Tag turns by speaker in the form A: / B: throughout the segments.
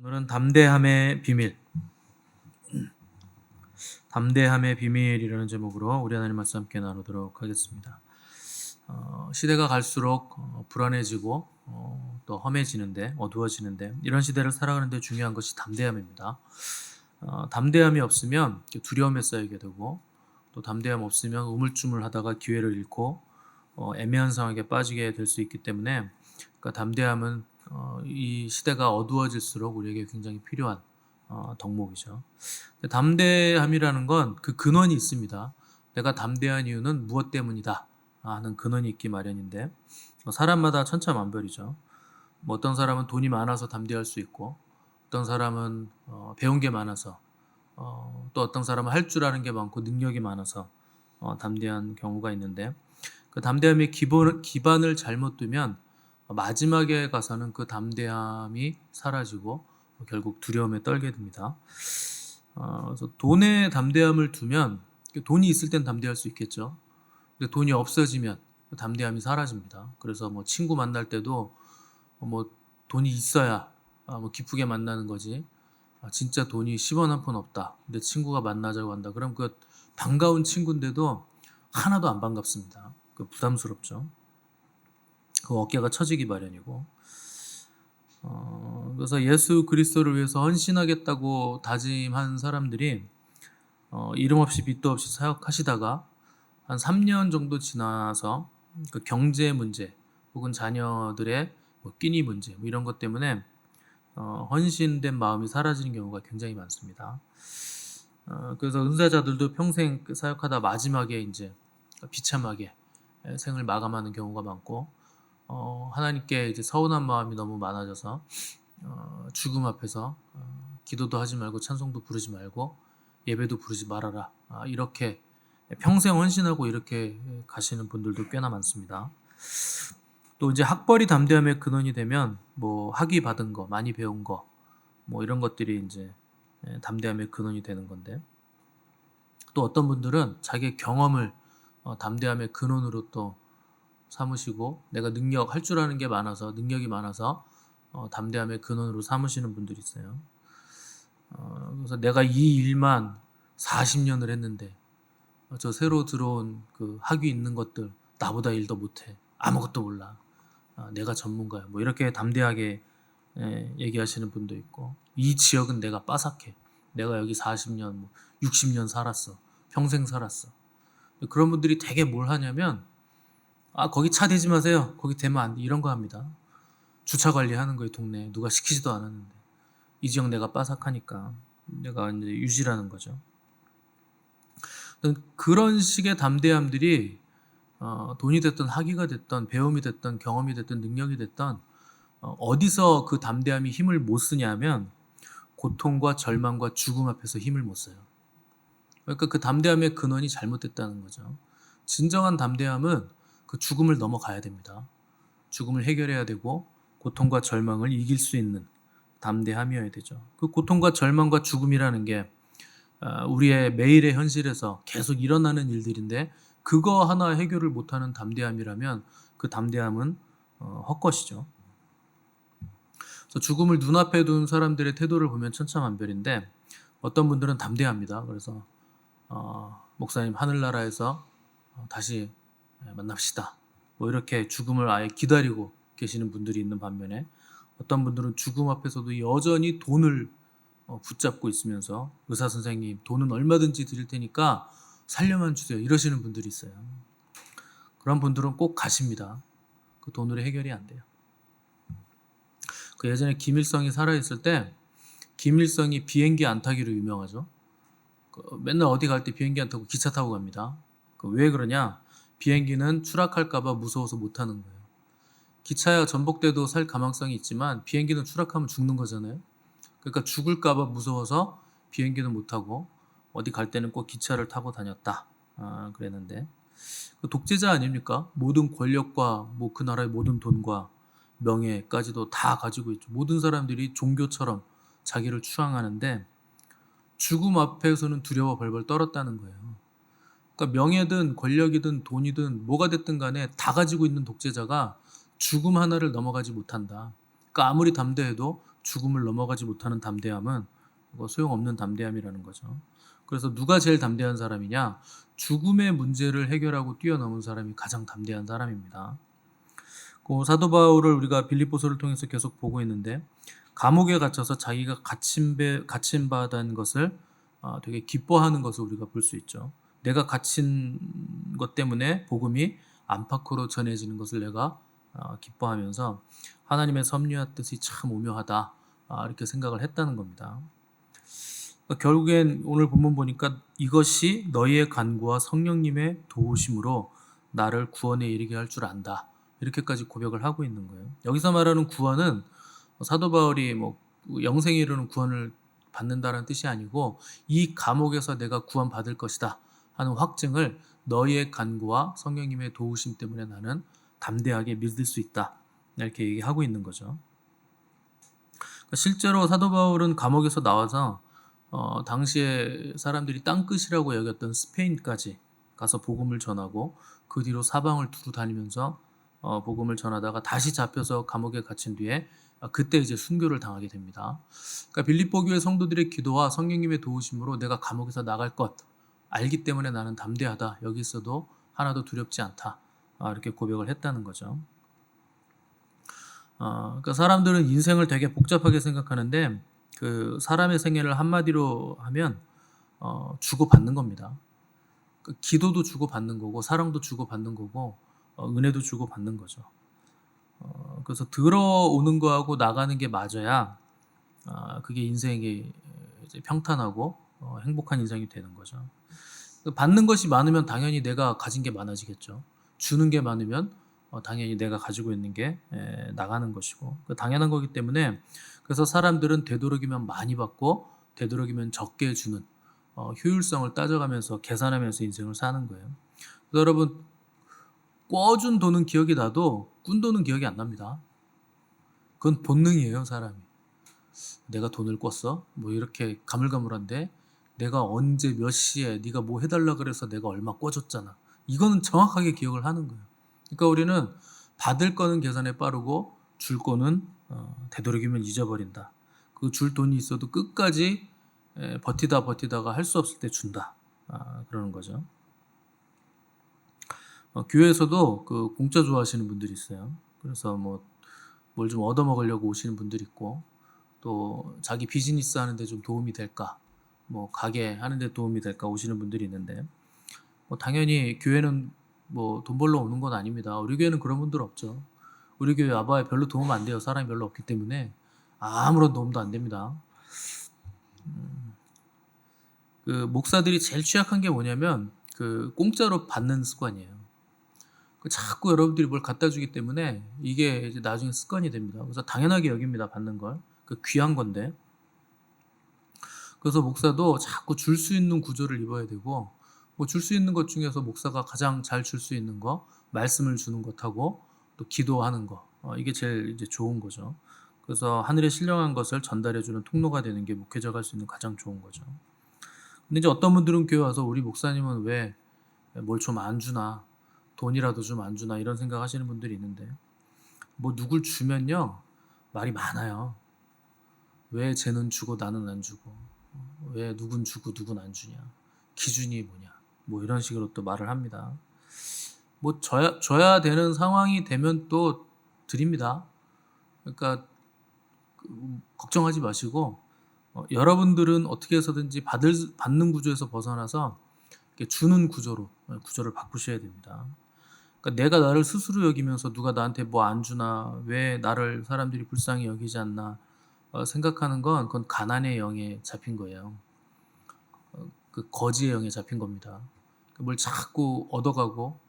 A: 오늘은 담대함의 비밀, 담대함의 비밀이라는 제목으로 우리 하나님 말씀 함께 나누도록 하겠습니다. 시대가 갈수록 불안해지고 또 험해지는데, 어두워지는데, 이런 시대를 살아가는데 중요한 것이 담대함입니다. 담대함이 없으면 두려움에 쌓이게 되고, 또 담대함 없으면 우물쭈물하다가 기회를 잃고 애매한 상황에 빠지게 될 수 있기 때문에, 그러니까 담대함은 이 시대가 어두워질수록 우리에게 굉장히 필요한 덕목이죠. 담대함이라는 건 그 근원이 있습니다. 내가 담대한 이유는 무엇 때문이다 하는 근원이 있기 마련인데, 사람마다 천차만별이죠. 뭐 어떤 사람은 돈이 많아서 담대할 수 있고, 어떤 사람은 배운 게 많아서, 또 어떤 사람은 할 줄 아는 게 많고 능력이 많아서 담대한 경우가 있는데, 그 담대함의 기반을 잘못 두면 마지막에 가서는 그 담대함이 사라지고 결국 두려움에 떨게 됩니다. 그래서 돈에 담대함을 두면, 돈이 있을 땐 담대할 수 있겠죠. 근데 돈이 없어지면 그 담대함이 사라집니다. 그래서 뭐 친구 만날 때도 뭐 돈이 있어야 뭐 기쁘게 만나는 거지. 진짜 돈이 10원 한 푼 없다, 내 친구가 만나자고 한다, 그럼 그 반가운 친구인데도 하나도 안 반갑습니다. 그 부담스럽죠. 그 어깨가 처지기 마련이고. 그래서 예수 그리스도를 위해서 헌신하겠다고 다짐한 사람들이 이름 없이 빚도 없이 사역하시다가 한 3년 정도 지나서 그 경제 문제 혹은 자녀들의 뭐 끼니 문제 뭐 이런 것 때문에 헌신된 마음이 사라지는 경우가 굉장히 많습니다. 그래서 은사자들도 평생 사역하다 마지막에 이제 비참하게 생을 마감하는 경우가 많고, 하나님께 이제 서운한 마음이 너무 많아져서 죽음 앞에서 기도도 하지 말고 찬송도 부르지 말고 예배도 부르지 말아라, 이렇게 평생 헌신하고 이렇게 가시는 분들도 꽤나 많습니다. 또 이제 학벌이 담대함의 근원이 되면 뭐 학위 받은 거, 많이 배운 거, 뭐 이런 것들이 이제 담대함의 근원이 되는 건데, 또 어떤 분들은 자기의 경험을 담대함의 근원으로 또 삼으시고, 내가 할 줄 아는 게 많아서, 능력이 많아서 담대함의 근원으로 삼으시는 분들이 있어요. 그래서 내가 이 일만 40년을 했는데 저 새로 들어온 그 학위 있는 것들 나보다 일도 못해, 아무것도 몰라, 내가 전문가야, 뭐 이렇게 담대하게 얘기하시는 분도 있고, 이 지역은 내가 빠삭해, 내가 여기 40년, 뭐 60년 살았어, 평생 살았어. 그런 분들이 되게 뭘 하냐면, 거기 차 대지 마세요, 거기 대면 안 돼, 이런 거 합니다. 주차 관리하는 거예요. 동네에 누가 시키지도 않았는데, 이 지역 내가 빠삭하니까 내가 이제 유지라는 거죠. 그런 식의 담대함들이 돈이 됐든 학위가 됐든 배움이 됐든 경험이 됐든 능력이 됐든 어디서 그 담대함이 힘을 못 쓰냐면 고통과 절망과 죽음 앞에서 힘을 못 써요. 그러니까 그 담대함의 근원이 잘못됐다는 거죠. 진정한 담대함은 그 죽음을 넘어가야 됩니다. 죽음을 해결해야 되고 고통과 절망을 이길 수 있는 담대함이어야 되죠. 그 고통과 절망과 죽음이라는 게 우리의 매일의 현실에서 계속 일어나는 일들인데, 그거 하나 해결을 못하는 담대함이라면 그 담대함은 헛것이죠. 그래서 죽음을 눈앞에 둔 사람들의 태도를 보면 천차만별인데, 어떤 분들은 담대합니다. 그래서 목사님, 하늘나라에서 다시 만납시다, 뭐 이렇게 죽음을 아예 기다리고 계시는 분들이 있는 반면에, 어떤 분들은 죽음 앞에서도 여전히 돈을 붙잡고 있으면서, 의사 선생님 돈은 얼마든지 드릴 테니까 살려만 주세요, 이러시는 분들이 있어요. 그런 분들은 꼭 가십니다. 그 돈으로 해결이 안 돼요. 그 예전에 김일성이 살아있을 때, 김일성이 비행기 안 타기로 유명하죠. 맨날 어디 갈 때 비행기 안 타고 기차 타고 갑니다. 왜 그러냐? 비행기는 추락할까봐 무서워서 못 타는 거예요. 기차야 전복돼도 살 가망성이 있지만 비행기는 추락하면 죽는 거잖아요. 그러니까 죽을까봐 무서워서 비행기는 못 타고 어디 갈 때는 꼭 기차를 타고 다녔다, 그랬는데, 그 독재자 아닙니까? 모든 권력과 뭐 그 나라의 모든 돈과 명예까지도 다 가지고 있죠. 모든 사람들이 종교처럼 자기를 추앙하는데 죽음 앞에서는 두려워 벌벌 떨었다는 거예요. 그러니까 명예든 권력이든 돈이든 뭐가 됐든 간에 다 가지고 있는 독재자가 죽음 하나를 넘어가지 못한다. 그러니까 아무리 담대해도 죽음을 넘어가지 못하는 담대함은 그거 소용없는 담대함이라는 거죠. 그래서 누가 제일 담대한 사람이냐? 죽음의 문제를 해결하고 뛰어넘은 사람이 가장 담대한 사람입니다. 그 사도 바울을 우리가 빌립보서를 통해서 계속 보고 있는데 감옥에 갇혀서 자기가 갇힌받은 것을 되게 기뻐하는 것을 우리가 볼 수 있죠. 내가 갇힌 것 때문에 복음이 안팎으로 전해지는 것을 내가 기뻐하면서 하나님의 섭리와 뜻이 참 오묘하다 이렇게 생각을 했다는 겁니다. 그러니까 결국엔 오늘 본문 보니까 이것이 너희의 간구와 성령님의 도우심으로 나를 구원에 이르게 할 줄 안다. 이렇게까지 고백을 하고 있는 거예요. 여기서 말하는 구원은 사도 바울이 뭐 영생에 이르는 구원을 받는다는 뜻이 아니고 이 감옥에서 내가 구원받을 것이다 하는 확증을 너희의 간구와 성령님의 도우심 때문에 나는 담대하게 믿을 수 있다. 이렇게 얘기하고 있는 거죠. 실제로 사도 바울은 감옥에서 나와서 당시에 사람들이 땅끝이라고 여겼던 스페인까지 가서 복음을 전하고 그 뒤로 사방을 두루 다니면서 복음을 전하다가 다시 잡혀서 감옥에 갇힌 뒤에 그때 이제 순교를 당하게 됩니다. 그러니까 빌립보 교회 성도들의 기도와 성령님의 도우심으로 내가 감옥에서 나갈 것 알기 때문에 나는 담대하다. 여기 있어도 하나도 두렵지 않다. 이렇게 고백을 했다는 거죠. 그러니까 사람들은 인생을 되게 복잡하게 생각하는데 그 사람의 생애를 한마디로 하면 주고받는 겁니다. 그 기도도 주고받는 거고 사랑도 주고받는 거고 은혜도 주고받는 거죠. 그래서 들어오는 거하고 나가는 게 맞아야 그게 인생이 이제 평탄하고 행복한 인생이 되는 거죠. 받는 것이 많으면 당연히 내가 가진 게 많아지겠죠. 주는 게 많으면 당연히 내가 가지고 있는 게 나가는 것이고 당연한 거기 때문에 그래서 사람들은 되도록이면 많이 받고 되도록이면 적게 주는 효율성을 따져가면서 계산하면서 인생을 사는 거예요. 그래서 여러분 꿔준 돈은 기억이 나도 꾼 돈은 기억이 안 납니다. 그건 본능이에요, 사람이. 내가 돈을 꿨어? 뭐 이렇게 가물가물한데 내가 언제 몇 시에 네가 뭐 해달라 그래서 내가 얼마 꿔줬잖아. 이거는 정확하게 기억을 하는 거예요. 그러니까 우리는 받을 거는 계산에 빠르고 줄 거는 되도록이면 잊어버린다. 그 줄 돈이 있어도 끝까지 버티다가 할 수 없을 때 준다. 그러는 거죠. 교회에서도 그 공짜 좋아하시는 분들이 있어요. 그래서 뭐 뭘 좀 얻어먹으려고 오시는 분들이 있고 또 자기 비즈니스 하는데 좀 도움이 될까 뭐 가게 하는데 도움이 될까 오시는 분들이 있는데 뭐 당연히 교회는 뭐 돈 벌러 오는 건 아닙니다. 우리 교회는 그런 분들 없죠. 우리 교회 와봐야 별로 도움 안 돼요. 사람이 별로 없기 때문에 아무런 도움도 안 됩니다. 그 목사들이 제일 취약한 게 뭐냐면 그 공짜로 받는 습관이에요. 자꾸 여러분들이 뭘 갖다 주기 때문에 이게 이제 나중에 습관이 됩니다. 그래서 당연하게 여깁니다. 받는 걸. 그 귀한 건데. 그래서 목사도 자꾸 줄 수 있는 구조를 입어야 되고 뭐 줄 수 있는 것 중에서 목사가 가장 잘 줄 수 있는 거 말씀을 주는 것하고 또 기도하는 거 이게 제일 이제 좋은 거죠. 그래서 하늘의 신령한 것을 전달해 주는 통로가 되는 게 목회자가 할 수 있는 가장 좋은 거죠. 근데 이제 어떤 분들은 교회 와서 우리 목사님은 왜 뭘 좀 안 주나 돈이라도 좀 안 주나 이런 생각하시는 분들이 있는데 뭐 누굴 주면요 말이 많아요. 왜 쟤는 주고 나는 안 주고 왜 누군 주고 누군 안 주냐 기준이 뭐냐 뭐 이런 식으로 또 말을 합니다. 뭐 줘야 되는 상황이 되면 또 드립니다. 그러니까 걱정하지 마시고 여러분들은 어떻게 해서든지 받는 구조에서 벗어나서 이렇게 주는 구조를 바꾸셔야 됩니다. 그러니까 내가 나를 스스로 여기면서 누가 나한테 뭐 안 주나 왜 나를 사람들이 불쌍히 여기지 않나 생각하는 건 그건 가난의 영에 잡힌 거예요. 그 거지의 영에 잡힌 겁니다. 뭘 자꾸 얻어가고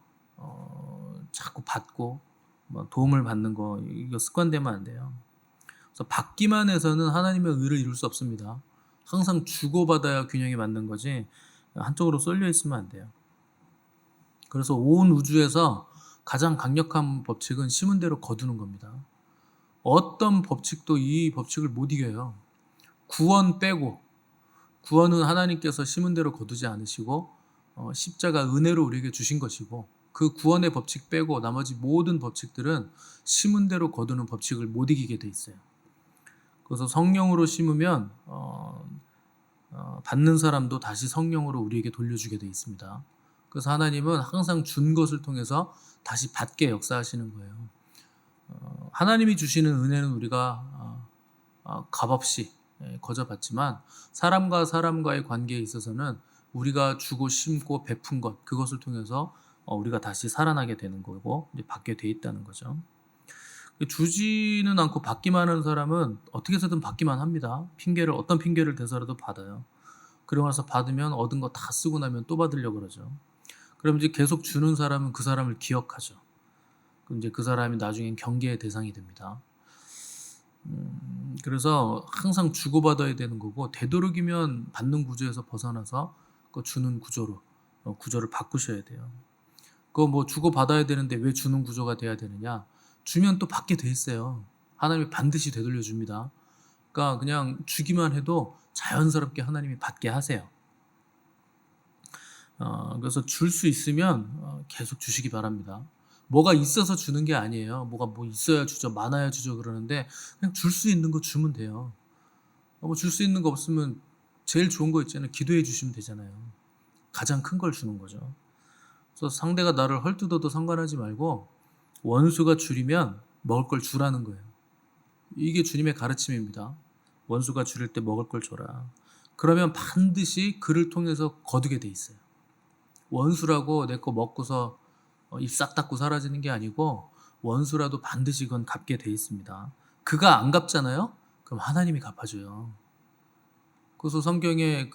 A: 자꾸 받고 뭐 도움을 받는 거 이거 습관되면 안 돼요. 그래서 받기만 해서는 하나님의 의를 이룰 수 없습니다. 항상 주고받아야 균형이 맞는 거지 한쪽으로 쏠려 있으면 안 돼요. 그래서 온 우주에서 가장 강력한 법칙은 심은 대로 거두는 겁니다. 어떤 법칙도 이 법칙을 못 이겨요. 구원 빼고 구원은 하나님께서 심은 대로 거두지 않으시고 십자가 은혜로 우리에게 주신 것이고 그 구원의 법칙 빼고 나머지 모든 법칙들은 심은 대로 거두는 법칙을 못 이기게 돼 있어요. 그래서 성령으로 심으면 받는 사람도 다시 성령으로 우리에게 돌려주게 되어 있습니다. 그래서 하나님은 항상 준 것을 통해서 다시 받게 역사하시는 거예요. 하나님이 주시는 은혜는 우리가 값없이 거저받지만 사람과 사람과의 관계에 있어서는 우리가 주고 심고 베푼 것, 그것을 통해서 우리가 다시 살아나게 되는 거고 이제 받게 돼 있다는 거죠. 주지는 않고 받기만 하는 사람은 어떻게 해서든 받기만 합니다. 어떤 핑계를 대서라도 받아요. 그러고 나서 받으면 얻은 거 다 쓰고 나면 또 받으려고 그러죠. 그럼 이제 계속 주는 사람은 그 사람을 기억하죠. 그럼 이제 그 사람이 나중엔 경계의 대상이 됩니다. 그래서 항상 주고받아야 되는 거고, 되도록이면 받는 구조에서 벗어나서 그 주는 구조를 바꾸셔야 돼요. 그거 뭐 주고받아야 되는데 왜 주는 구조가 돼야 되느냐? 주면 또 받게 돼 있어요. 하나님이 반드시 되돌려 줍니다. 그러니까 그냥 주기만 해도 자연스럽게 하나님이 받게 하세요. 그래서 줄 수 있으면 계속 주시기 바랍니다. 뭐가 있어서 주는 게 아니에요. 뭐가 뭐 있어야 주죠, 많아야 주죠 그러는데 그냥 줄 수 있는 거 주면 돼요. 뭐 줄 수 있는 거 없으면 제일 좋은 거 있잖아요. 기도해 주시면 되잖아요. 가장 큰 걸 주는 거죠. 그래서 상대가 나를 헐뜯어도 상관하지 말고 원수가 줄이면 먹을 걸 주라는 거예요. 이게 주님의 가르침입니다. 원수가 줄일 때 먹을 걸 줘라. 그러면 반드시 그를 통해서 거두게 돼 있어요. 원수라고 내 거 먹고서 입 싹 닫고 사라지는 게 아니고 원수라도 반드시 그건 갚게 돼 있습니다. 그가 안 갚잖아요? 그럼 하나님이 갚아줘요. 그래서 성경에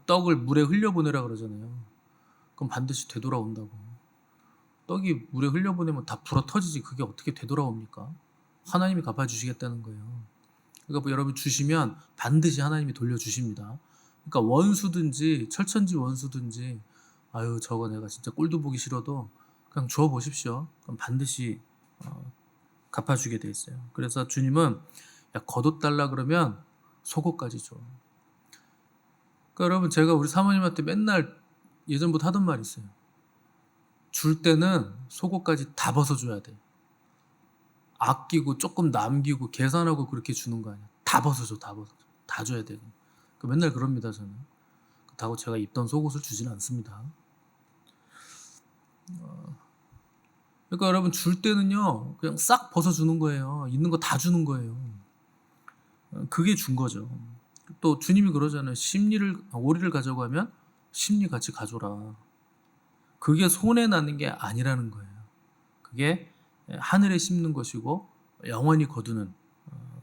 A: 떡을 물에 흘려보내라 그러잖아요. 그럼 반드시 되돌아온다고. 떡이 물에 흘려보내면 다 불어 터지지 그게 어떻게 되돌아옵니까? 하나님이 갚아주시겠다는 거예요. 그러니까 뭐 여러분 주시면 반드시 하나님이 돌려주십니다. 그러니까 원수든지 철천지 원수든지 아유 저거 내가 진짜 꼴도 보기 싫어도 그냥 줘 보십시오. 그럼 반드시 갚아주게 돼 있어요. 그래서 주님은 야 겉옷 달라 그러면 속옷까지 줘. 그러니까 여러분 제가 우리 사모님한테 맨날 예전부터 하던 말이 있어요. 줄 때는 속옷까지 다 벗어줘야 돼. 아끼고 조금 남기고 계산하고 그렇게 주는 거 아니야. 다 벗어줘, 다 벗어줘. 다 줘야 돼. 맨날 그럽니다, 저는. 그렇다고 제가 입던 속옷을 주진 않습니다. 그러니까 여러분 줄 때는요, 그냥 싹 벗어주는 거예요. 있는 거 다 주는 거예요. 그게 준 거죠. 또 주님이 그러잖아요. 오리를 가져고 하면 심리 같이 가져라. 그게 손해 나는 게 아니라는 거예요. 그게 하늘에 심는 것이고 영원히 거두는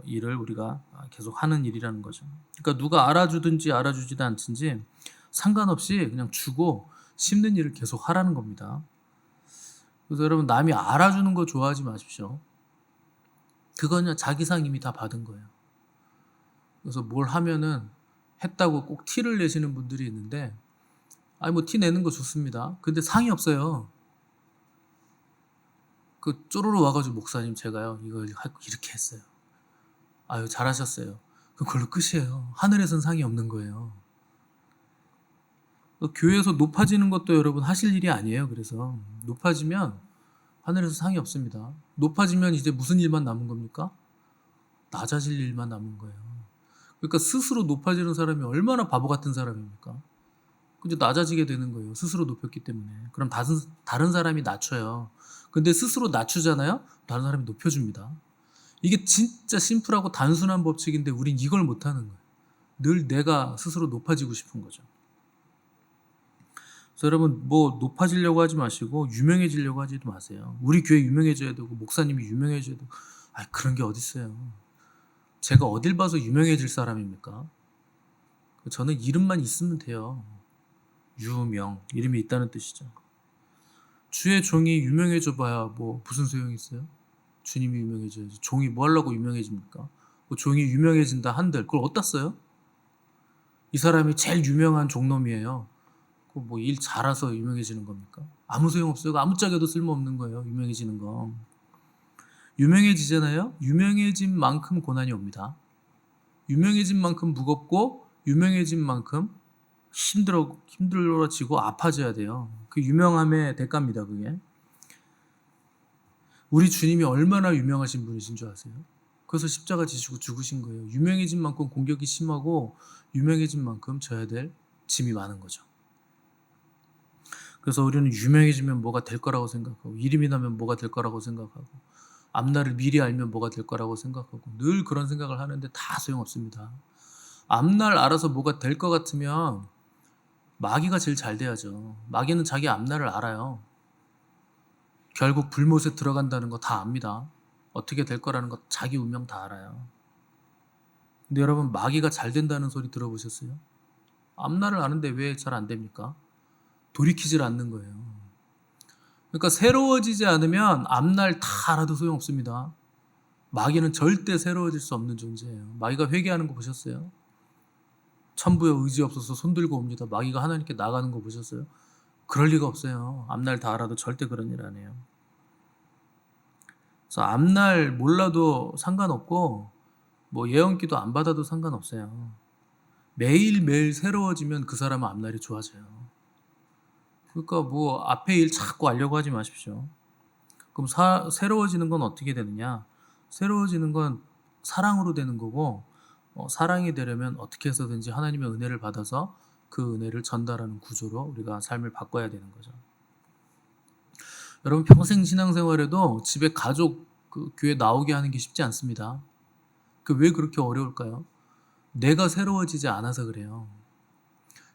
A: 일을 우리가 계속 하는 일이라는 거죠. 그러니까 누가 알아주든지 알아주지도 않든지 상관없이 그냥 주고 심는 일을 계속 하라는 겁니다. 그래서 여러분 남이 알아주는 거 좋아하지 마십시오. 그거는 자기 상 이미 다 받은 거예요. 그래서 뭘 하면은 했다고 꼭 티를 내시는 분들이 있는데 아니 뭐 티 내는 거 좋습니다. 근데 상이 없어요. 그 쪼르르 와가지고 목사님 제가요 이걸 이렇게 했어요. 아유 잘하셨어요. 그걸로 끝이에요. 하늘에선 상이 없는 거예요. 교회에서 높아지는 것도 여러분 하실 일이 아니에요. 그래서 높아지면 하늘에서 상이 없습니다. 높아지면 이제 무슨 일만 남은 겁니까? 낮아질 일만 남은 거예요. 그러니까 스스로 높아지는 사람이 얼마나 바보 같은 사람입니까? 이제 낮아지게 되는 거예요. 스스로 높였기 때문에. 그럼 다른 사람이 낮춰요. 근데 스스로 낮추잖아요? 다른 사람이 높여줍니다. 이게 진짜 심플하고 단순한 법칙인데 우린 이걸 못하는 거예요. 늘 내가 스스로 높아지고 싶은 거죠. 그래서 여러분 뭐 높아지려고 하지 마시고 유명해지려고 하지도 마세요. 우리 교회 유명해져야 되고 목사님이 유명해져야 되고 그런 게 어딨어요. 제가 어딜 봐서 유명해질 사람입니까? 저는 이름만 있으면 돼요. 유명, 이름이 있다는 뜻이죠. 주의 종이 유명해져 봐야 뭐 무슨 소용이 있어요? 주님이 유명해져야지. 종이 뭐 하려고 유명해집니까? 뭐 종이 유명해진다 한들 그걸 어디다 써요? 이 사람이 제일 유명한 종놈이에요. 뭐 일 잘해서 유명해지는 겁니까? 아무 소용없어요. 아무짝에도 쓸모없는 거예요. 유명해지는 거. 유명해지잖아요. 유명해진 만큼 고난이 옵니다. 유명해진 만큼 무겁고 유명해진 만큼 힘들어지고 아파져야 돼요. 그 유명함의 대가입니다. 그게. 우리 주님이 얼마나 유명하신 분이신 줄 아세요? 그래서 십자가 지시고 죽으신 거예요. 유명해진 만큼 공격이 심하고 유명해진 만큼 져야 될 짐이 많은 거죠. 그래서 우리는 유명해지면 뭐가 될 거라고 생각하고 이름이 나면 뭐가 될 거라고 생각하고 앞날을 미리 알면 뭐가 될 거라고 생각하고 늘 그런 생각을 하는데 다 소용없습니다. 앞날 알아서 뭐가 될 것 같으면 마귀가 제일 잘 돼야죠. 마귀는 자기 앞날을 알아요. 결국 불못에 들어간다는 거 다 압니다. 어떻게 될 거라는 거 자기 운명 다 알아요. 근데 여러분 마귀가 잘 된다는 소리 들어보셨어요? 앞날을 아는데 왜 잘 안 됩니까? 돌이키질 않는 거예요. 그러니까 새로워지지 않으면 앞날 다 알아도 소용없습니다. 마귀는 절대 새로워질 수 없는 존재예요. 마귀가 회개하는 거 보셨어요? 천부에 의지 없어서 손들고 옵니다. 마귀가 하나님께 나가는 거 보셨어요? 그럴 리가 없어요. 앞날 다 알아도 절대 그런 일 안 해요. 그래서 앞날 몰라도 상관없고 뭐 예언기도 안 받아도 상관없어요. 매일매일 새로워지면 그 사람은 앞날이 좋아져요. 그러니까 뭐 앞에 일 자꾸 알려고 하지 마십시오. 그럼 새로워지는 건 어떻게 되느냐? 새로워지는 건 사랑으로 되는 거고 사랑이 되려면 어떻게 해서든지 하나님의 은혜를 받아서 그 은혜를 전달하는 구조로 우리가 삶을 바꿔야 되는 거죠. 여러분 평생 신앙생활에도 집에 가족 교회 나오게 하는 게 쉽지 않습니다. 왜 그렇게 어려울까요? 내가 새로워지지 않아서 그래요.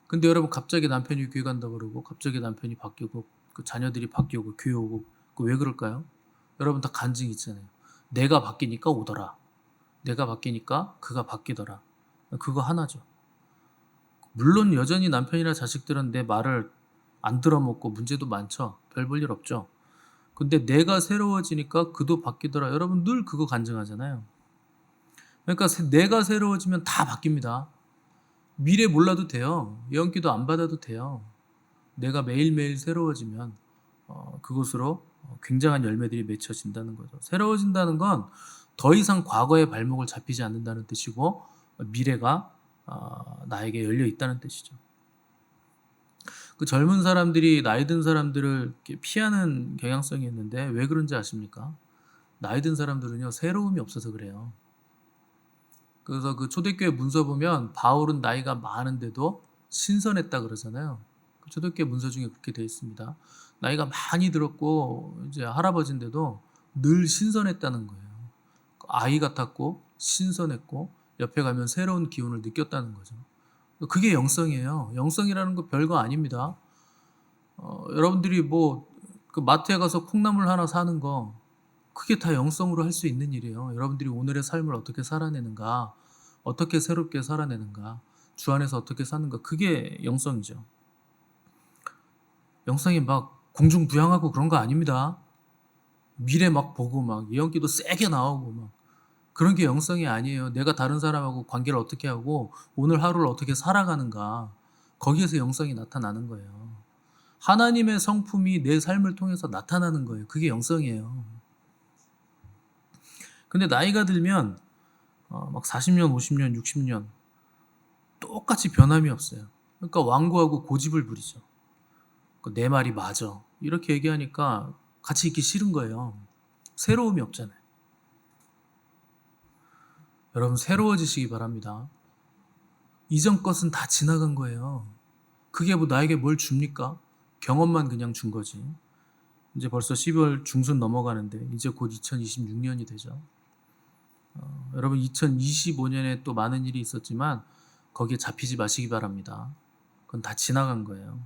A: 근데 여러분 갑자기 남편이 교회 간다 그러고 갑자기 남편이 바뀌고 그 자녀들이 바뀌고 교회 오고 왜 그럴까요? 여러분 다 간증 있잖아요. 내가 바뀌니까 오더라. 내가 바뀌니까 그가 바뀌더라. 그거 하나죠. 물론 여전히 남편이나 자식들은 내 말을 안 들어먹고 문제도 많죠. 별 볼 일 없죠. 근데 내가 새로워지니까 그도 바뀌더라. 여러분 늘 그거 간증하잖아요. 그러니까 내가 새로워지면 다 바뀝니다. 미래 몰라도 돼요. 예언기도 안 받아도 돼요. 내가 매일매일 새로워지면 그곳으로 굉장한 열매들이 맺혀진다는 거죠. 새로워진다는 건 더 이상 과거의 발목을 잡히지 않는다는 뜻이고 미래가 나에게 열려 있다는 뜻이죠. 그 젊은 사람들이 나이 든 사람들을 이렇게 피하는 경향성이 있는데 왜 그런지 아십니까? 나이 든 사람들은요 새로움이 없어서 그래요. 그래서 그 초대교회 문서 보면 바울은 나이가 많은데도 신선했다 그러잖아요. 그 초대교회 문서 중에 그렇게 되어 있습니다. 나이가 많이 들었고 이제 할아버지인데도 늘 신선했다는 거예요. 아이 같았고 신선했고 옆에 가면 새로운 기운을 느꼈다는 거죠. 그게 영성이에요. 영성이라는 거 별거 아닙니다. 여러분들이 그 마트에 가서 콩나물 하나 사는 거 그게 다 영성으로 할 수 있는 일이에요. 여러분들이 오늘의 삶을 어떻게 살아내는가, 어떻게 새롭게 살아내는가, 주 안에서 어떻게 사는가, 그게 영성이죠. 영성이 막 공중부양하고 그런 거 아닙니다. 미래 막 보고 막 예언기도 세게 나오고 막 그런 게 영성이 아니에요. 내가 다른 사람하고 관계를 어떻게 하고 오늘 하루를 어떻게 살아가는가, 거기에서 영성이 나타나는 거예요. 하나님의 성품이 내 삶을 통해서 나타나는 거예요. 그게 영성이에요. 근데 나이가 들면 막 40년, 50년, 60년 똑같이 변함이 없어요. 그러니까 완고하고 고집을 부리죠. 내 말이 맞아. 이렇게 얘기하니까 같이 있기 싫은 거예요. 새로움이 없잖아요. 여러분 새로워지시기 바랍니다. 이전 것은 다 지나간 거예요. 그게 뭐 나에게 뭘 줍니까? 경험만 그냥 준 거지. 이제 벌써 12월 중순 넘어가는데 이제 곧 2026년이 되죠. 여러분 2025년에 또 많은 일이 있었지만 거기에 잡히지 마시기 바랍니다. 그건 다 지나간 거예요.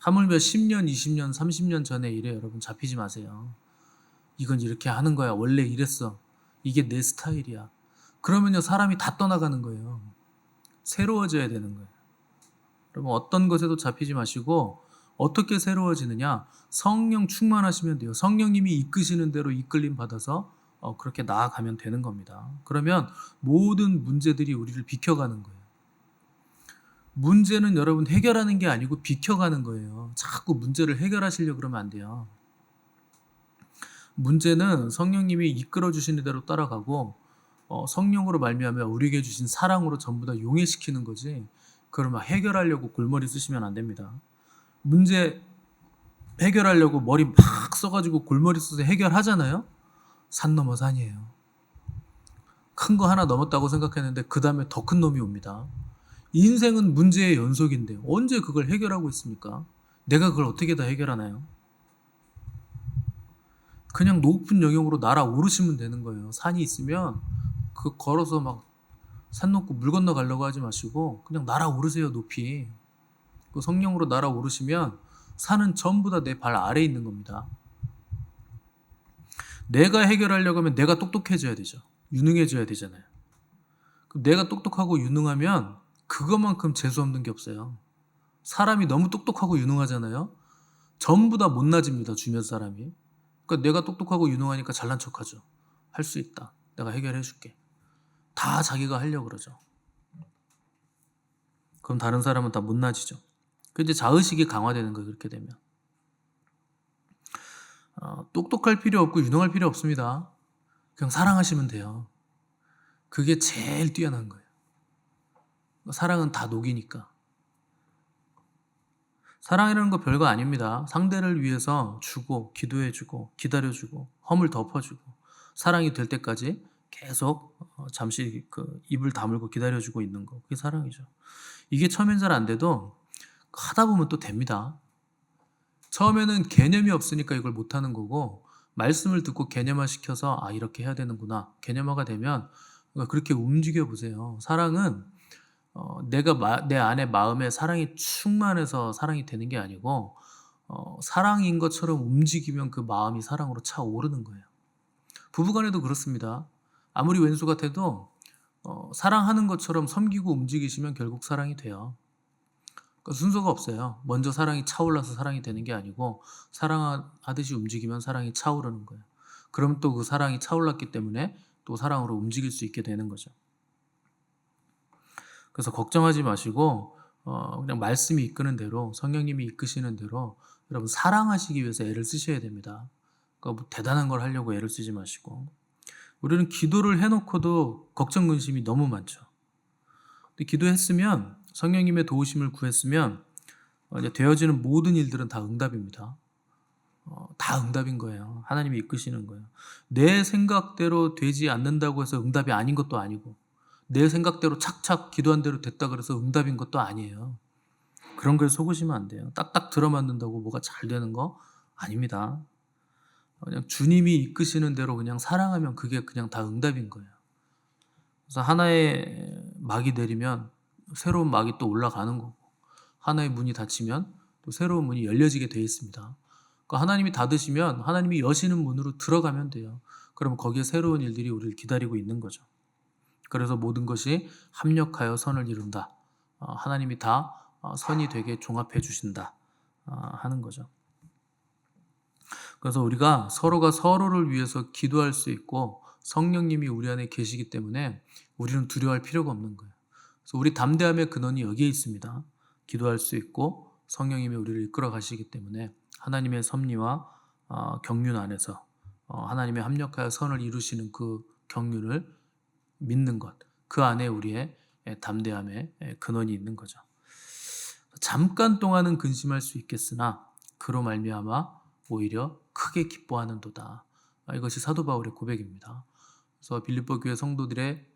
A: 하물며 10년, 20년, 30년 전의 일에 여러분 잡히지 마세요. 이건 이렇게 하는 거야. 원래 이랬어. 이게 내 스타일이야. 그러면요 사람이 다 떠나가는 거예요. 새로워져야 되는 거예요. 여러분 어떤 것에도 잡히지 마시고 어떻게 새로워지느냐? 성령 충만하시면 돼요. 성령님이 이끄시는 대로 이끌림 받아서 그렇게 나아가면 되는 겁니다. 그러면 모든 문제들이 우리를 비켜가는 거예요. 문제는 여러분 해결하는 게 아니고 비켜가는 거예요. 자꾸 문제를 해결하시려고 그러면 안 돼요. 문제는 성령님이 이끌어 주시는 대로 따라가고 성령으로 말미암아 우리에게 주신 사랑으로 전부 다 용해시키는 거지. 그러면 해결하려고 골머리 쓰시면 안 됩니다. 문제 해결하려고 머리 막 써가지고 골머리 써서 해결하잖아요. 산 넘어 산이에요. 큰 거 하나 넘었다고 생각했는데 그 다음에 더 큰 놈이 옵니다. 인생은 문제의 연속인데 언제 그걸 해결하고 있습니까? 내가 그걸 어떻게 다 해결하나요? 그냥 높은 영역으로 날아오르시면 되는 거예요. 산이 있으면 그 걸어서 막 산 넘고 물 건너 가려고 하지 마시고 그냥 날아오르세요, 높이. 그 성령으로 날아오르시면 산은 전부 다 내 발 아래에 있는 겁니다. 내가 해결하려고 하면 내가 똑똑해져야 되죠. 유능해져야 되잖아요. 그럼 내가 똑똑하고 유능하면 그것만큼 재수 없는 게 없어요. 사람이 너무 똑똑하고 유능하잖아요. 전부 다 못나집니다, 주변 사람이. 그러니까 내가 똑똑하고 유능하니까 잘난 척하죠. 할 수 있다. 내가 해결해 줄게. 다 자기가 하려고 그러죠. 그럼 다른 사람은 다 못나지죠. 근데 자의식이 강화되는 거예요, 그렇게 되면. 똑똑할 필요 없고 유능할 필요 없습니다. 그냥 사랑하시면 돼요. 그게 제일 뛰어난 거예요. 사랑은 다 녹이니까. 사랑이라는 거 별거 아닙니다. 상대를 위해서 주고, 기도해주고, 기다려주고, 허물 덮어주고, 사랑이 될 때까지 계속 잠시 그 입을 다물고 기다려주고 있는 거. 그게 사랑이죠. 이게 처음엔 잘 안 돼도 하다 보면 또 됩니다. 처음에는 개념이 없으니까 이걸 못하는 거고, 말씀을 듣고 개념화 시켜서 아, 이렇게 해야 되는구나. 개념화가 되면 그렇게 움직여 보세요. 사랑은 내가 내 안에 마음에 사랑이 충만해서 사랑이 되는 게 아니고 사랑인 것처럼 움직이면 그 마음이 사랑으로 차오르는 거예요. 부부간에도 그렇습니다. 아무리 왼수 같아도 사랑하는 것처럼 섬기고 움직이시면 결국 사랑이 돼요. 그러니까 순서가 없어요. 먼저 사랑이 차올라서 사랑이 되는 게 아니고 사랑하듯이 움직이면 사랑이 차오르는 거예요. 그럼 또 그 사랑이 차올랐기 때문에 또 사랑으로 움직일 수 있게 되는 거죠. 그래서 걱정하지 마시고 그냥 말씀이 이끄는 대로 성령님이 이끄시는 대로 여러분 사랑하시기 위해서 애를 쓰셔야 됩니다. 그러니까 뭐 대단한 걸 하려고 애를 쓰지 마시고 우리는 기도를 해놓고도 걱정 근심이 너무 많죠. 근데 기도했으면 성령님의 도우심을 구했으면 이제 되어지는 모든 일들은 다 응답입니다. 다 응답인 거예요. 하나님이 이끄시는 거예요. 내 생각대로 되지 않는다고 해서 응답이 아닌 것도 아니고 내 생각대로 착착 기도한 대로 됐다 그래서 응답인 것도 아니에요. 그런 걸 속으시면 안 돼요. 딱딱 들어맞는다고 뭐가 잘 되는 거 아닙니다. 그냥 주님이 이끄시는 대로 그냥 사랑하면 그게 그냥 다 응답인 거예요. 그래서 하나의 막이 내리면 새로운 막이 또 올라가는 거고 하나의 문이 닫히면 또 새로운 문이 열려지게 되어 있습니다. 그러니까 하나님이 닫으시면 하나님이 여시는 문으로 들어가면 돼요. 그러면 거기에 새로운 일들이 우리를 기다리고 있는 거죠. 그래서 모든 것이 합력하여 선을 이룬다. 하나님이 다 선이 되게 종합해 주신다 하는 거죠. 그래서 우리가 서로가 서로를 위해서 기도할 수 있고 성령님이 우리 안에 계시기 때문에 우리는 두려워할 필요가 없는 거예요. 그래서 우리 담대함의 근원이 여기에 있습니다. 기도할 수 있고 성령님이 우리를 이끌어 가시기 때문에 하나님의 섭리와 경륜 안에서 하나님의 합력하여 선을 이루시는 그 경륜을 믿는 것, 그 안에 우리의 담대함의 근원이 있는 거죠. 잠깐 동안은 근심할 수 있겠으나 그로 말미암아 오히려 크게 기뻐하는도다. 이것이 사도 바울의 고백입니다. 그래서 빌립보 교회 성도들의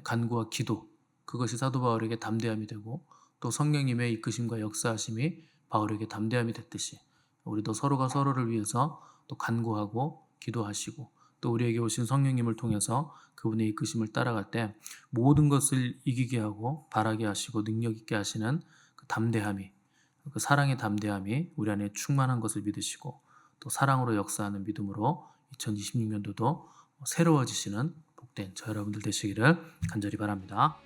A: 간구와 기도, 그것이 사도 바울에게 담대함이 되고 또 성령님의 이끄심과 역사하심이 바울에게 담대함이 됐듯이 우리도 서로가 서로를 위해서 또 간구하고 기도하시고 또 우리에게 오신 성령님을 통해서 그분의 이끄심을 따라갈 때 모든 것을 이기게 하고 바라게 하시고 능력 있게 하시는 그 담대함이, 그 사랑의 담대함이 우리 안에 충만한 것을 믿으시고 또 사랑으로 역사하는 믿음으로 2026년도도 새로워지시는 복된 저 여러분들 되시기를 간절히 바랍니다.